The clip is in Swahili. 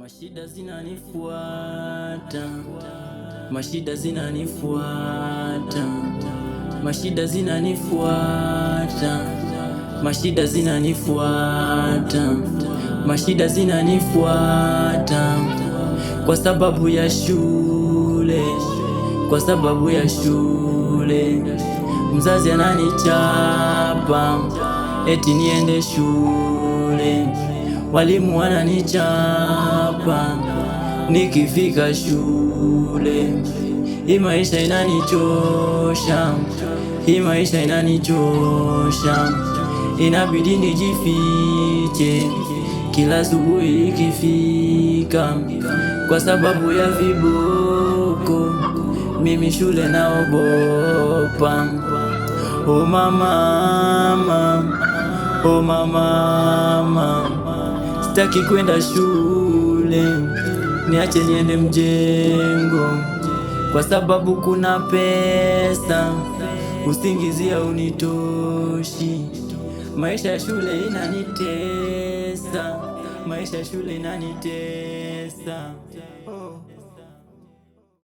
Mashida zinanifuata, mashida zinanifuata, mashida zinanifuata, mashida zinanifuata, mashida zinanifuata, kwa sababu ya shule, kwa sababu ya shule. Mzazi ananichapa eti niende shule, walimu wananichapa nikifika shule. Hii maisha inanichosha, hii maisha inanichosha, inabidi nijifiche kila asubuhi ikifika, kwa sababu ya viboko mimi shule naogopa. Oh mama, oh mama, sitaki kwenda shule, niache niende mjengo, kwa sababu kuna pesa, usingizi haunitoshi. Maisha ya shule inanitesa, maisha ya shule inanitesa.